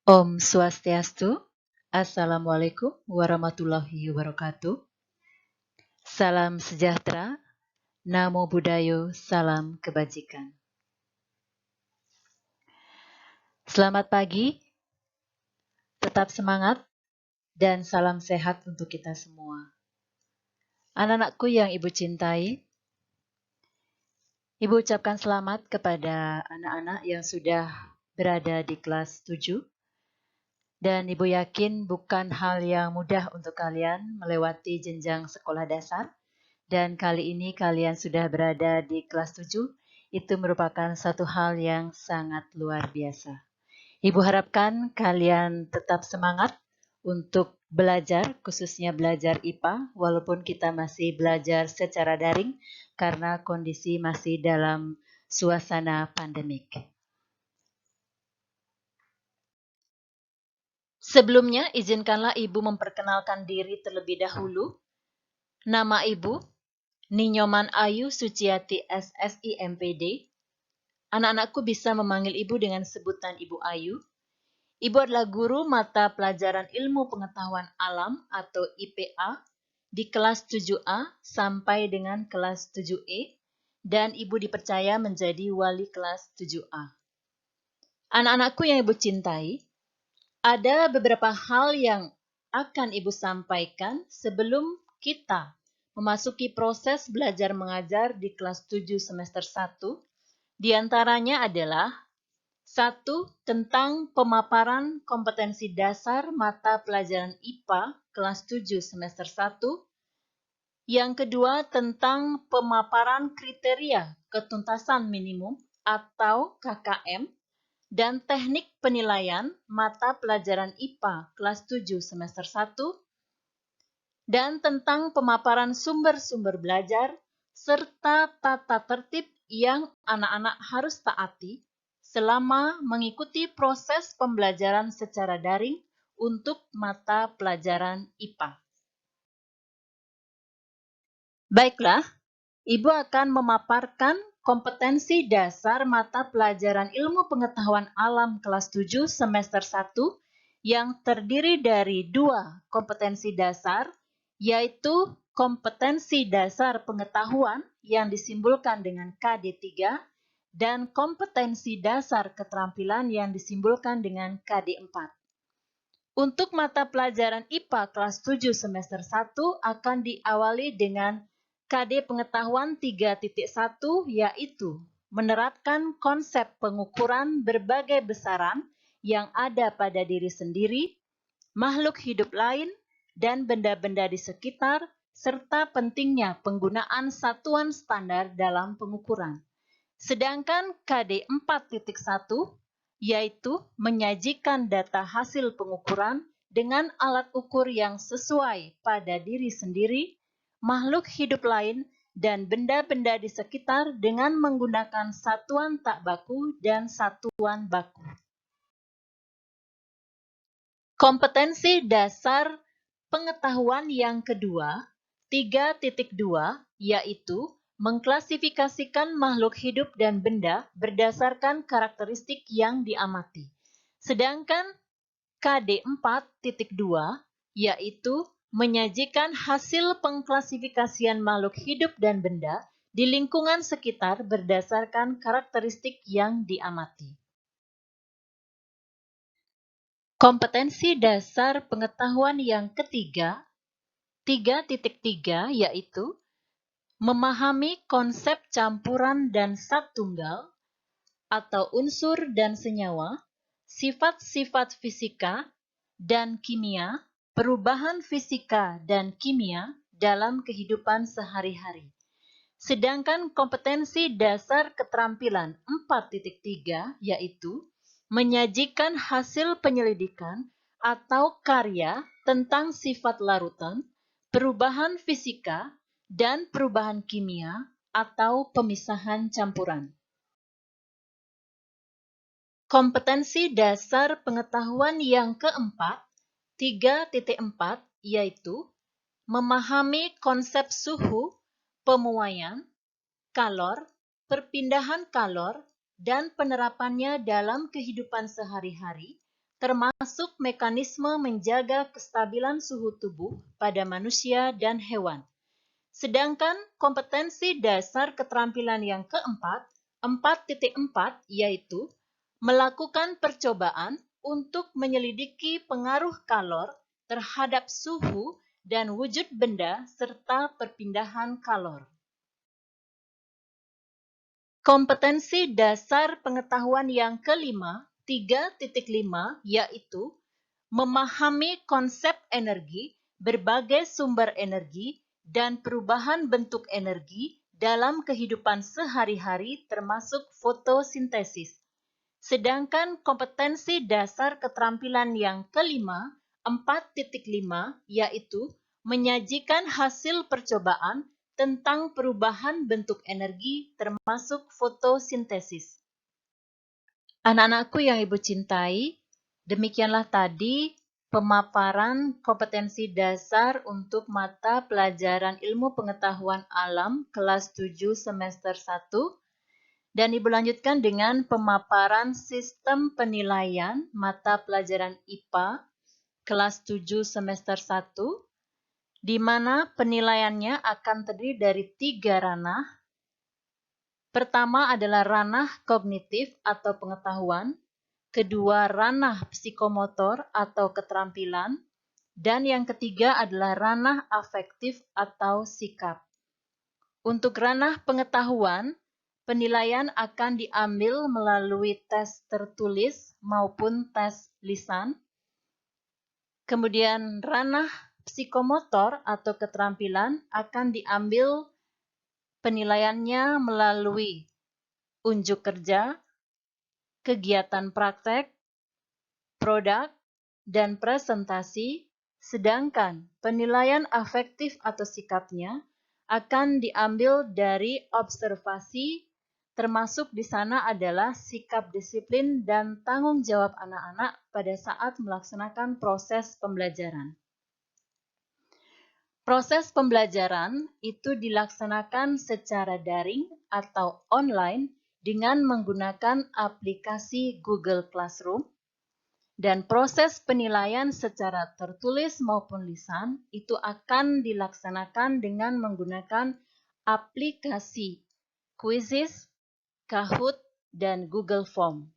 Om Swastiastu, Assalamualaikum warahmatullahi wabarakatuh. Salam sejahtera, Namo Buddhayo, salam kebajikan. Selamat pagi, tetap semangat, dan salam sehat untuk kita semua. Anak-anakku yang Ibu cintai, Ibu ucapkan selamat kepada anak-anak yang sudah berada di kelas 7. Dan Ibu yakin bukan hal yang mudah untuk kalian melewati jenjang sekolah dasar. Dan kali ini kalian sudah berada di kelas 7. Itu merupakan satu hal yang sangat luar biasa. Ibu harapkan kalian tetap semangat untuk belajar, khususnya belajar IPA, walaupun kita masih belajar secara daring karena kondisi masih dalam suasana pandemik. Sebelumnya, izinkanlah Ibu memperkenalkan diri terlebih dahulu. Nama Ibu, Ninyoman Ayu Suciati SSI MPD. Anak-anakku bisa memanggil Ibu dengan sebutan Ibu Ayu. Ibu adalah guru mata pelajaran ilmu pengetahuan alam atau IPA di kelas 7A sampai dengan kelas 7E, dan Ibu dipercaya menjadi wali kelas 7A. Anak-anakku yang Ibu cintai, ada beberapa hal yang akan Ibu sampaikan sebelum kita memasuki proses belajar mengajar di kelas 7 semester 1. Di antaranya adalah 1. Tentang pemaparan kompetensi dasar mata pelajaran IPA kelas 7 semester 1. Yang kedua, tentang pemaparan kriteria ketuntasan minimum atau KKM dan teknik penilaian mata pelajaran IPA kelas 7 semester 1, dan tentang pemaparan sumber-sumber belajar serta tata tertib yang anak-anak harus taati selama mengikuti proses pembelajaran secara daring untuk mata pelajaran IPA. Baiklah, Ibu akan memaparkan kompetensi dasar mata pelajaran ilmu pengetahuan alam kelas 7 semester 1 yang terdiri dari 2 kompetensi dasar, yaitu kompetensi dasar pengetahuan yang disimbolkan dengan KD3 dan kompetensi dasar keterampilan yang disimbolkan dengan KD4. Untuk mata pelajaran IPA kelas 7 semester 1 akan diawali dengan KD pengetahuan 3.1, yaitu menerapkan konsep pengukuran berbagai besaran yang ada pada diri sendiri, makhluk hidup lain, dan benda-benda di sekitar, serta pentingnya penggunaan satuan standar dalam pengukuran. Sedangkan KD 4.1, yaitu menyajikan data hasil pengukuran dengan alat ukur yang sesuai pada diri sendiri, makhluk hidup lain, dan benda-benda di sekitar dengan menggunakan satuan tak baku dan satuan baku. Kompetensi dasar pengetahuan yang kedua, 3.2, yaitu mengklasifikasikan makhluk hidup dan benda berdasarkan karakteristik yang diamati. Sedangkan KD 4.2, yaitu menyajikan hasil pengklasifikasian makhluk hidup dan benda di lingkungan sekitar berdasarkan karakteristik yang diamati. Kompetensi dasar pengetahuan yang ketiga, 3.3, yaitu memahami konsep campuran dan zat tunggal atau unsur dan senyawa, sifat-sifat fisika dan kimia, perubahan fisika dan kimia dalam kehidupan sehari-hari. Sedangkan kompetensi dasar keterampilan 4.3, yaitu menyajikan hasil penyelidikan atau karya tentang sifat larutan, perubahan fisika, dan perubahan kimia atau pemisahan campuran. Kompetensi dasar pengetahuan yang keempat, 3.4, yaitu memahami konsep suhu, pemuaian, kalor, perpindahan kalor, dan penerapannya dalam kehidupan sehari-hari, termasuk mekanisme menjaga kestabilan suhu tubuh pada manusia dan hewan. Sedangkan kompetensi dasar keterampilan yang keempat, 4.4, yaitu melakukan percobaan untuk menyelidiki pengaruh kalor terhadap suhu dan wujud benda serta perpindahan kalor. Kompetensi dasar pengetahuan yang kelima, 3.5, yaitu memahami konsep energi, berbagai sumber energi, dan perubahan bentuk energi dalam kehidupan sehari-hari termasuk fotosintesis. Sedangkan kompetensi dasar keterampilan yang kelima, 4.5, yaitu menyajikan hasil percobaan tentang perubahan bentuk energi termasuk fotosintesis. Anak-anakku yang Ibu cintai, demikianlah tadi pemaparan kompetensi dasar untuk mata pelajaran ilmu pengetahuan alam kelas 7 semester 1. Dan Ibu lanjutkan dengan pemaparan sistem penilaian mata pelajaran IPA kelas 7 semester 1, di mana penilaiannya akan terdiri dari 3 ranah. Pertama adalah ranah kognitif atau pengetahuan, kedua ranah psikomotor atau keterampilan, dan yang ketiga adalah ranah afektif atau sikap. Untuk ranah pengetahuan, penilaian akan diambil melalui tes tertulis maupun tes lisan. Kemudian ranah psikomotor atau keterampilan akan diambil penilaiannya melalui unjuk kerja, kegiatan praktek, produk, dan presentasi, sedangkan penilaian afektif atau sikapnya akan diambil dari observasi, termasuk di sana adalah sikap disiplin dan tanggung jawab anak-anak pada saat melaksanakan proses pembelajaran. Proses pembelajaran itu dilaksanakan secara daring atau online dengan menggunakan aplikasi Google Classroom, dan proses penilaian secara tertulis maupun lisan itu akan dilaksanakan dengan menggunakan aplikasi Quizizz, Kahoot, dan Google Form.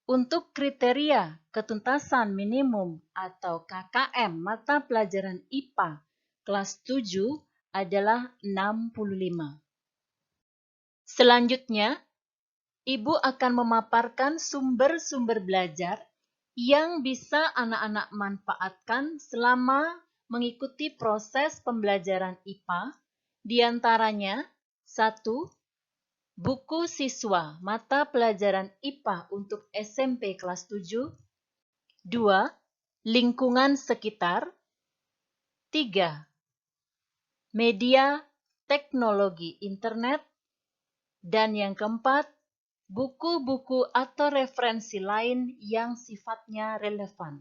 Untuk kriteria ketuntasan minimum atau KKM mata pelajaran IPA kelas 7 adalah 65. Selanjutnya, Ibu akan memaparkan sumber-sumber belajar yang bisa anak-anak manfaatkan selama mengikuti proses pembelajaran IPA, di antaranya 1. Buku siswa mata pelajaran IPA untuk SMP kelas 7, 2. Lingkungan sekitar, 3. Media teknologi internet, dan yang keempat, buku-buku atau referensi lain yang sifatnya relevan.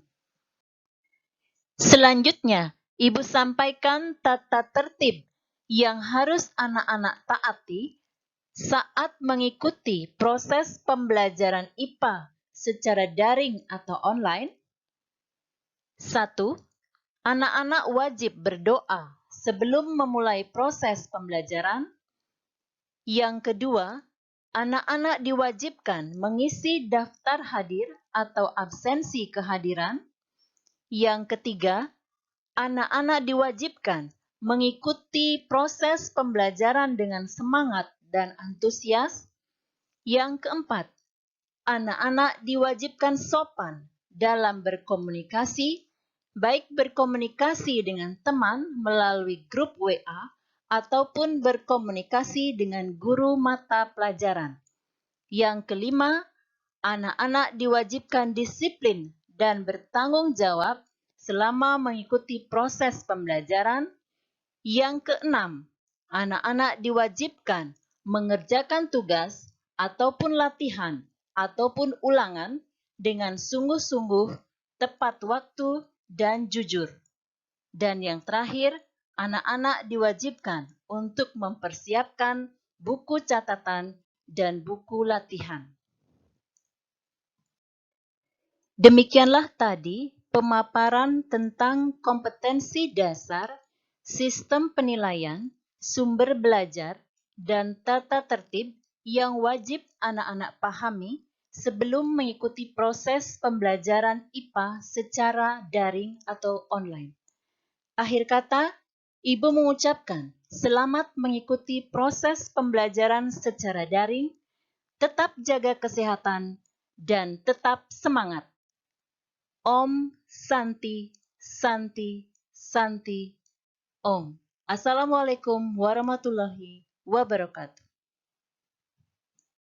Selanjutnya, Ibu sampaikan tata tertib yang harus anak-anak taati saat mengikuti proses pembelajaran IPA secara daring atau online. 1. Anak-anak wajib berdoa sebelum memulai proses pembelajaran. Yang kedua, anak-anak diwajibkan mengisi daftar hadir atau absensi kehadiran. Yang ketiga, anak-anak diwajibkan mengikuti proses pembelajaran dengan semangat dan antusias. Yang keempat, anak-anak diwajibkan sopan dalam berkomunikasi, baik berkomunikasi dengan teman melalui grup WA ataupun berkomunikasi dengan guru mata pelajaran. Yang kelima, anak-anak diwajibkan disiplin dan bertanggung jawab selama mengikuti proses pembelajaran. Yang keenam, anak-anak diwajibkan mengerjakan tugas ataupun latihan ataupun ulangan dengan sungguh-sungguh, tepat waktu, dan jujur. Dan yang terakhir, anak-anak diwajibkan untuk mempersiapkan buku catatan dan buku latihan. Demikianlah tadi pemaparan tentang kompetensi dasar, sistem penilaian, sumber belajar, dan tata tertib yang wajib anak-anak pahami sebelum mengikuti proses pembelajaran IPA secara daring atau online. Akhir kata, Ibu mengucapkan selamat mengikuti proses pembelajaran secara daring, tetap jaga kesehatan, dan tetap semangat. Om Santi Santi Santi Om. Assalamualaikum warahmatullahi wabarakatuh.